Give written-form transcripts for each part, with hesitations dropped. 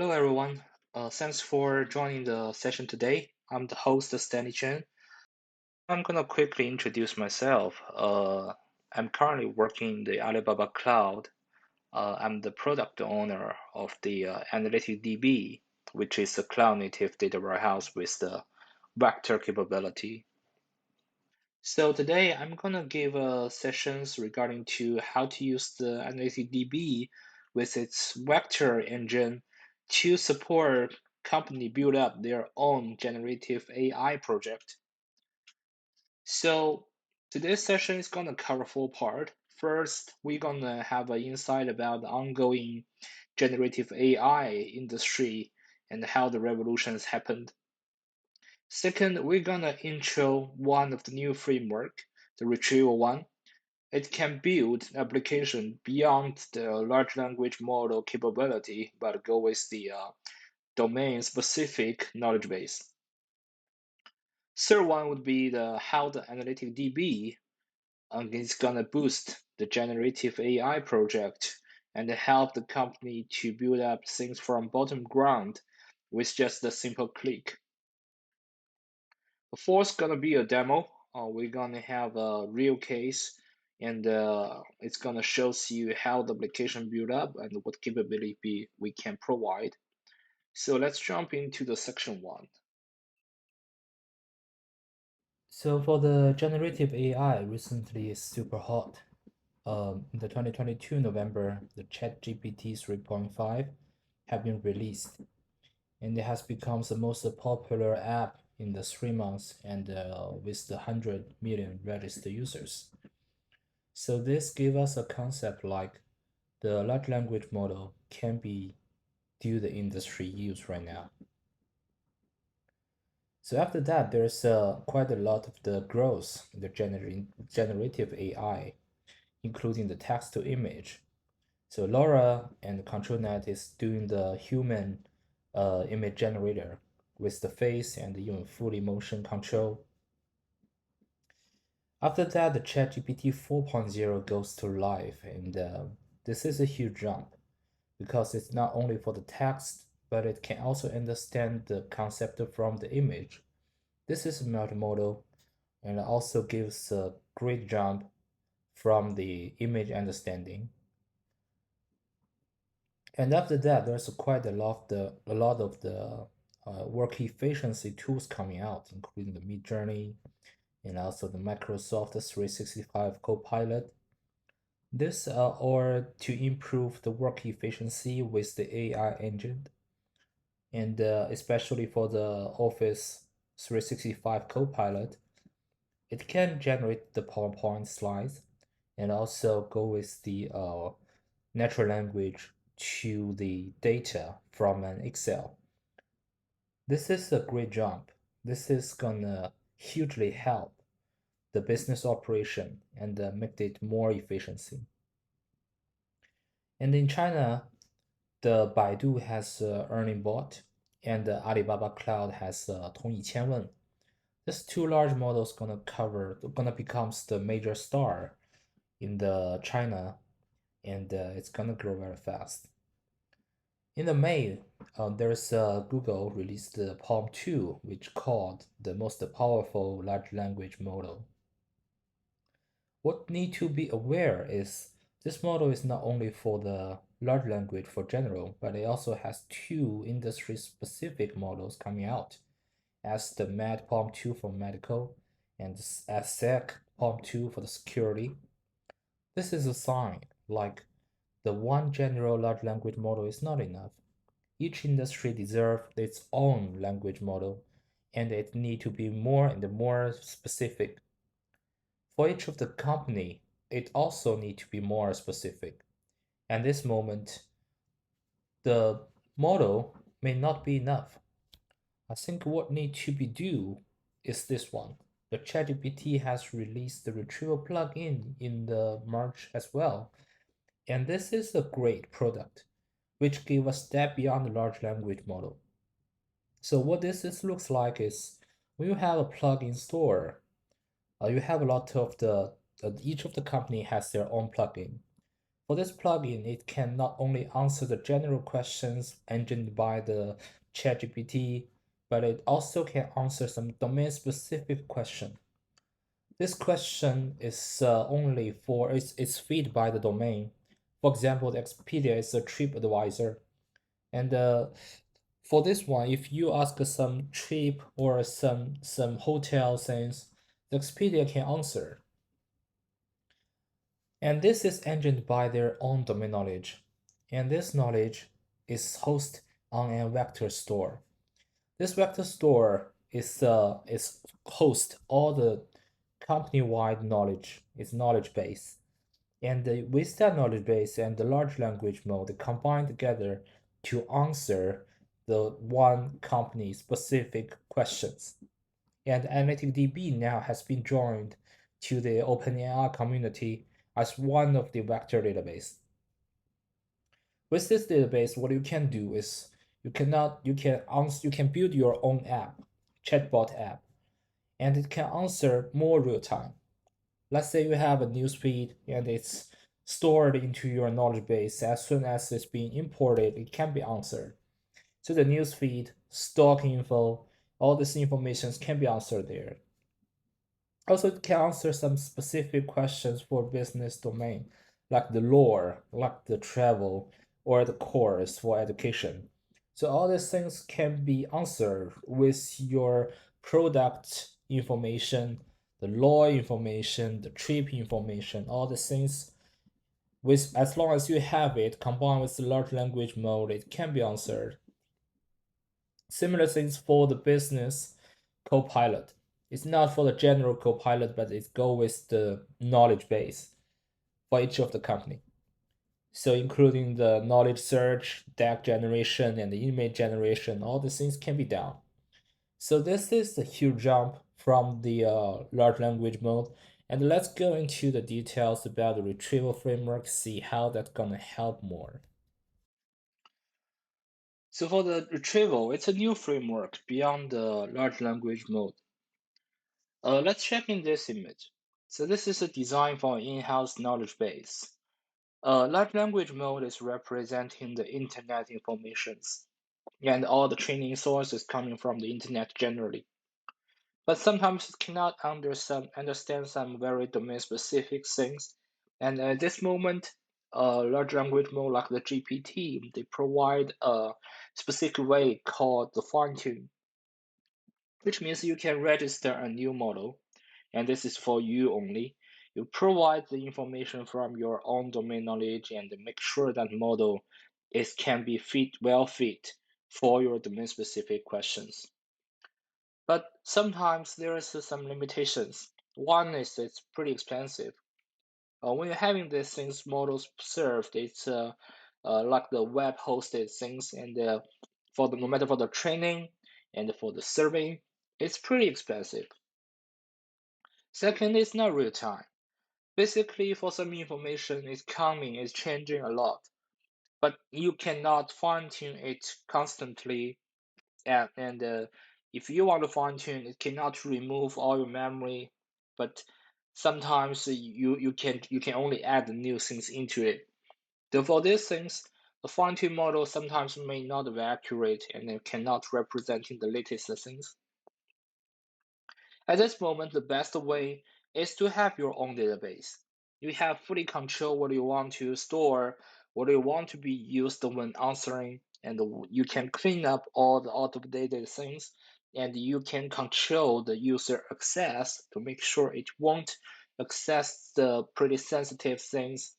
Hello, everyone. Thanks for joining the session today. I'm the host, Stanley Chen. I'm gonna quickly introduce myself. I'm currently working in the Alibaba cloud. I'm the product owner of the AnalyticDB, which is a cloud-native data warehouse with the vector capability. So today I'm gonna give sessions regarding to how to use the AnalyticDB with its vector engine to support company build up their own generative AI project. So today's session is gonna cover four part. First, we're gonna have an insight about the ongoing generative AI industry and how the revolutions happened. Second, we're gonna intro one of the new framework, the retrieval one. It can build application beyond the large language model capability, but go with the domain-specific knowledge base. Third one would be the how the analytic DB is gonna boost the generative AI project and help the company to build up things from bottom ground with just a simple click. The fourth gonna be a demo. We're gonna have a real case, and it's gonna show you how the application build up and what capability we can provide. So let's jump into the section one. So for the generative AI, recently is super hot. In the 2022 November, the ChatGPT 3.5 have been released, and it has become the most popular app in the 3 months, and with the 100 million registered users. So this gave us a concept like the large language model can be do the industry use right now. So after that, there's quite a lot of the growth in the generative AI, including the text to image. So LoRa and ControlNet is doing the human image generator with the face and even fully motion control. After that, the ChatGPT 4.0 goes to life, and this is a huge jump because it's not only for the text, but it can also understand the concept from the image. This is a multimodal and also gives a great jump from the image understanding. And after that, there's quite a lot of the work efficiency tools coming out, including the Midjourney and also the Microsoft 365 Copilot. This are to improve the work efficiency with the AI engine, and especially for the Office 365 Copilot, it can generate the PowerPoint slides and also go with the natural language to the data from an Excel. This is a great jump. This is gonna hugely help the business operation and make it more efficiency. And in China, the Baidu has Earning Bot, and the Alibaba Cloud has 同一千问. These two large models gonna becomes the major star in the China, and it's gonna grow very fast. In the May, there's Google released the Palm 2, which called the most powerful large language model. What need to be aware is this model is not only for the large language for general, but it also has two industry-specific models coming out, as the Med Palm 2 for medical and as Sec Palm 2 for the security. This is a sign, like the one general large language model is not enough. Each industry deserves its own language model, and it need to be more and more specific. For each of the company, it also need to be more specific. At this moment, the model may not be enough. I think what need to be do is this one. The ChatGPT has released the retrieval plugin in the March as well, and this is a great product, which give a step beyond the large language model. So what this looks like is when you have a plugin store, you have a lot of the each of the company has their own plugin. For this plugin, it can not only answer the general questions engined by the ChatGPT, but it also can answer some domain-specific question. This question is only for it's feed by the domain. For example, the Expedia is a trip advisor, and for this one, if you ask some trip or some hotel things, the Expedia can answer. And this is engined by their own domain knowledge. And this knowledge is hosted on a vector store. This vector store is host all the company-wide knowledge, its knowledge base. And with that knowledge base and the large language model, they combine together to answer the one company specific questions. And AnalyticDB now has been joined to the OpenAI community as one of the vector database. With this database, what you can do is you can build your own app, chatbot app, and it can answer more real time. Let's say you have a newsfeed and it's stored into your knowledge base. As soon as it's being imported, it can be answered. So the newsfeed, stock info, all this information can be answered there. Also, it can answer some specific questions for business domain, like the lore, like the travel, or the course for education. So all these things can be answered with your product information, the law information, the trip information, all the things with as long as you have it combined with the large language model, it can be answered. Similar things for the business copilot. It's not for the general copilot, but it go with the knowledge base for each of the company. So including the knowledge search, DAG generation, and the image generation, all these things can be done. So this is a huge jump from the large language mode. And let's go into the details about the retrieval framework, see how that's gonna help more. So for the retrieval, it's a new framework beyond the large language mode. Let's check in this image. So this is a design for an in-house knowledge base. Large language mode is representing the internet informations and all the training sources coming from the internet generally. But sometimes it cannot understand some very domain-specific things. And at this moment, large language model like the GPT, they provide a specific way called the fine-tune, which means you can register a new model, and this is for you only. You provide the information from your own domain knowledge and make sure that model is can be well fit for your domain-specific questions. But sometimes there is some limitations. One is it's pretty expensive. When you're having these things models served, it's like the web hosted things, and for the no matter for the training and for the serving, it's pretty expensive. Second, it's not real time. Basically, for some information, it's coming, it's changing a lot, but you cannot fine tune it constantly and if you want to fine tune, it cannot remove all your memory, but sometimes you can only add new things into it. So for these things, the fine tune model sometimes may not be accurate and it cannot represent the latest things. At this moment, the best way is to have your own database. You have fully control what you want to store, what you want to be used when answering, and you can clean up all the out-of-date things, and you can control the user access to make sure it won't access the pretty sensitive things.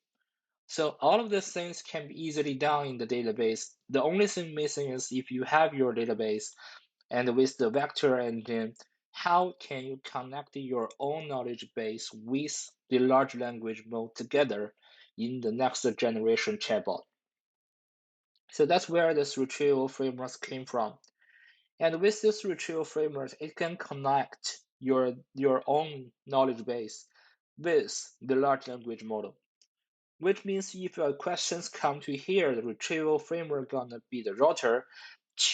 So all of these things can be easily done in the database. The only thing missing is if you have your database and with the vector engine, how can you connect your own knowledge base with the large language model together in the next generation chatbot? So that's where this retrieval framework came from. And with this retrieval framework, it can connect your own knowledge base with the large language model, which means if your questions come to here, the retrieval framework gonna be the router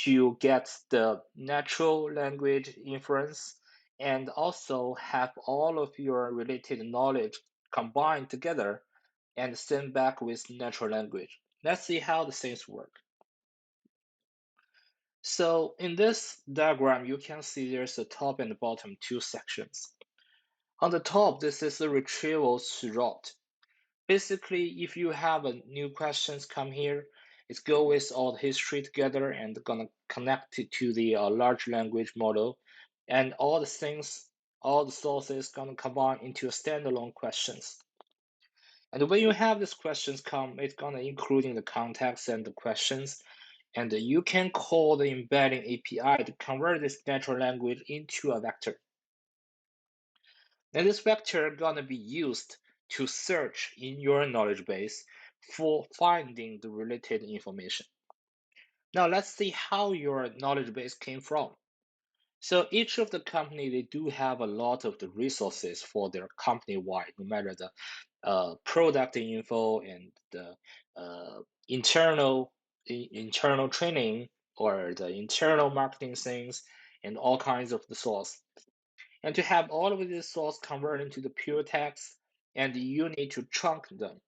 to get the natural language inference and also have all of your related knowledge combined together and send back with natural language. Let's see how the things work. So in this diagram, you can see there's a top and bottom two sections. On the top, this is the retrieval route. Basically, if you have a new questions come here, it's go with all the history together and gonna connect it to the large language model, and all the things, all the sources gonna combine into a standalone questions. And when you have these questions come, it's gonna including the context and the questions, and you can call the embedding API to convert this natural language into a vector. And this vector gonna be used to search in your knowledge base for finding the related information. Now let's see how your knowledge base came from. So each of the company, they do have a lot of the resources for their company wide, no matter the product info and the internal internal training or the internal marketing things and all kinds of the source. And to have all of these source converted into the pure text, and you need to chunk them.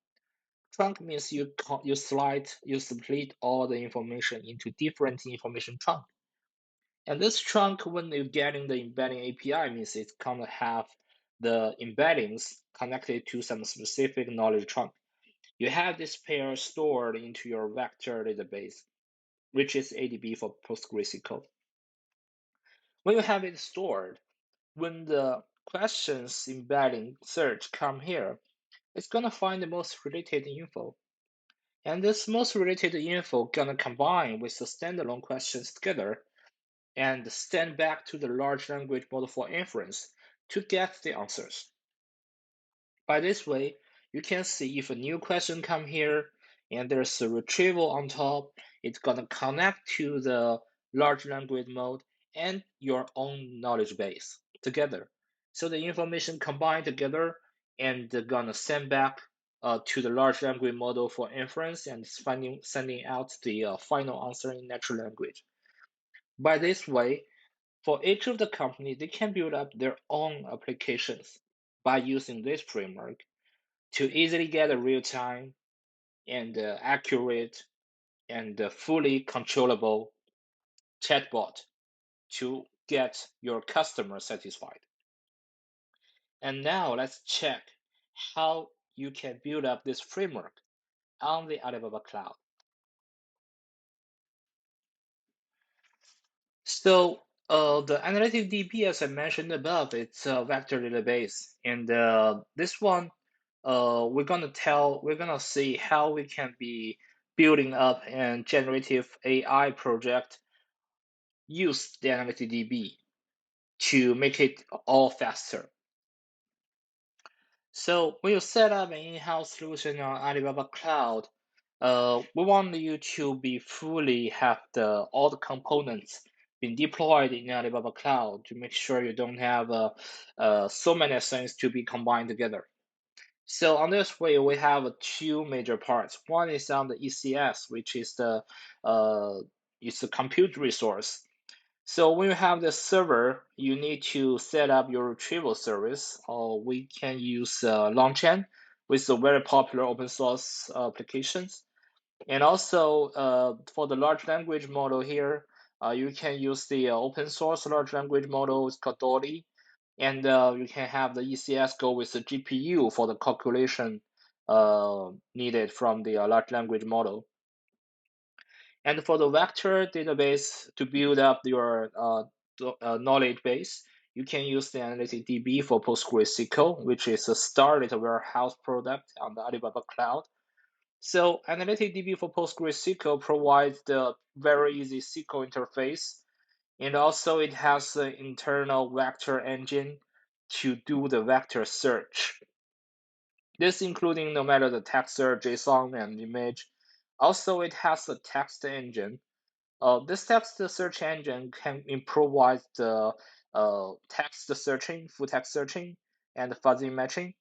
Trunk means you split all the information into different information chunk. And this trunk, when you're getting the embedding API, means it's gonna have the embeddings connected to some specific knowledge trunk. You have this pair stored into your vector database, which is ADB for PostgreSQL. When you have it stored, when the questions embedding search come here, it's gonna find the most related info. And this most related info gonna combine with the standalone questions together and send back to the large language model for inference to get the answers. By this way, you can see if a new question come here and there's a retrieval on top, it's gonna connect to the large language model and your own knowledge base together. So the information combined together and they're gonna send back to the large language model for inference and sending out the final answer in natural language. By this way, for each of the company, they can build up their own applications by using this framework to easily get a real-time and accurate and fully controllable chatbot to get your customer satisfied. And now let's check how you can build up this framework on the Alibaba Cloud. So the AnalyticDB, as I mentioned above, it's a vector database, and this one, we're gonna see how we can be building up a generative AI project, use the AnalyticDB to make it all faster. So when you set up an in-house solution on Alibaba Cloud, we want you to be fully have all the components being deployed in Alibaba Cloud to make sure you don't have so many things to be combined together. So on this way, we have two major parts. One is on the ECS, which is uh, it's the compute resource. So when you have the server, you need to set up your retrieval service, or we can use Longchain with the very popular open source applications. And also for the large language model here, you can use the open source large language model, it's called Dolly, and you can have the ECS go with the GPU for the calculation needed from the large language model. And for the vector database to build up your knowledge base, you can use the AnalyticDB for PostgreSQL, which is a started warehouse product on the Alibaba Cloud. So AnalyticDB for PostgreSQL provides the very easy SQL interface, and also it has an internal vector engine to do the vector search. This including no matter the text or JSON and image. Also, it has a text engine. This text search engine can improvise the text searching, full text searching, and fuzzy matching.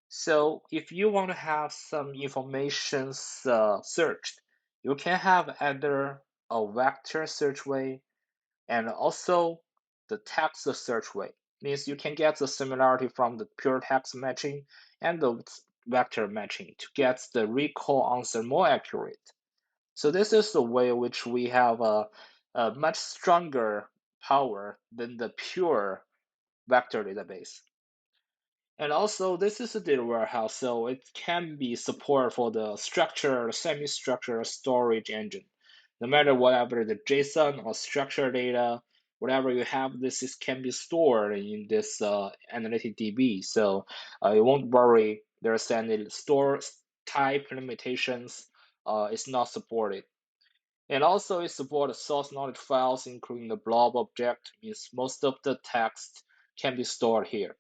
So if you want to have some information searched, you can have either a vector search way and also the text search way. Means you can get the similarity from the pure text matching and the vector matching to get the recall answer more accurate. So this is the way in which we have a much stronger power than the pure vector database. And also, this is a data warehouse, so it can be support for the structured, semi-structured storage engine. No matter whatever the JSON or structured data, whatever you have, can be stored in this AnalyticDB. So you won't worry there's any store type limitations. It's not supported. And also, it supports source knowledge files, including the blob object. Means most of the text can be stored here.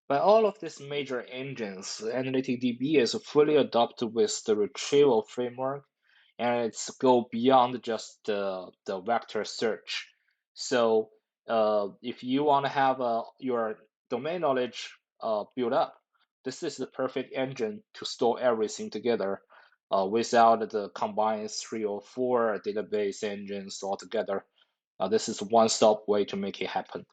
By all of these major engines, AnalyticDB is fully adopted with the retrieval framework, and it's go beyond just the vector search. So if you want to have your domain knowledge built up, this is the perfect engine to store everything together without the combined 3 or 4 database engines altogether. This is one-stop way to make it happen.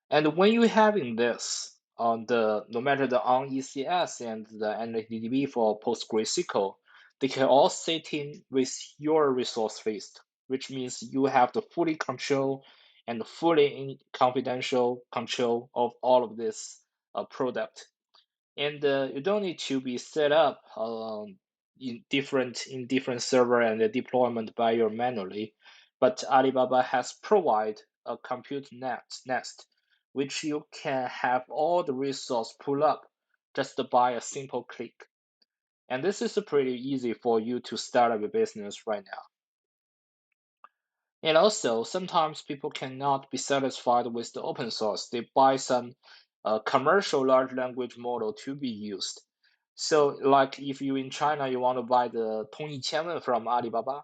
And when you're having this on the no matter the on ECS and the AnalyticDB for PostgreSQL, they can all sit in with your resource list, which means you have the fully control and fully confidential control of all of this product. And you don't need to be set up in different server and the deployment by your manually, but Alibaba has provided a compute nest which you can have all the resource pull up just by a simple click. And this is pretty easy for you to start up a business right now. And also, sometimes people cannot be satisfied with the open source. They buy some commercial large language model to be used. So, like if you in China, you want to buy the 通义千问 from Alibaba,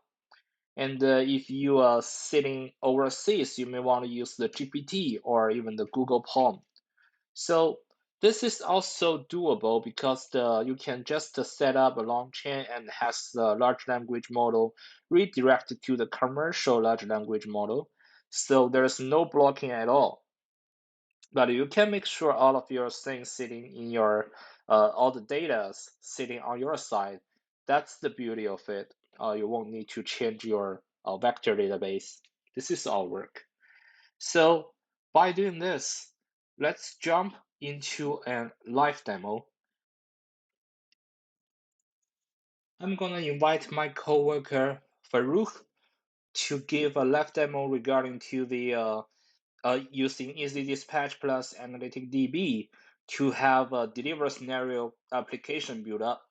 and if you are sitting overseas, you may want to use the GPT or even the Google Palm. So this is also doable because you can just set up a long chain and has the large language model redirected to the commercial large language model. So there's no blocking at all. But you can make sure all of your things sitting in your all the data sitting on your side. That's the beauty of it. You won't need to change your vector database. This is all work. So by doing this, let's jump into a live demo. I'm gonna invite my coworker Farouk to give a live demo regarding to the using Easy Dispatch plus AnalyticDB to have a deliver scenario application built up.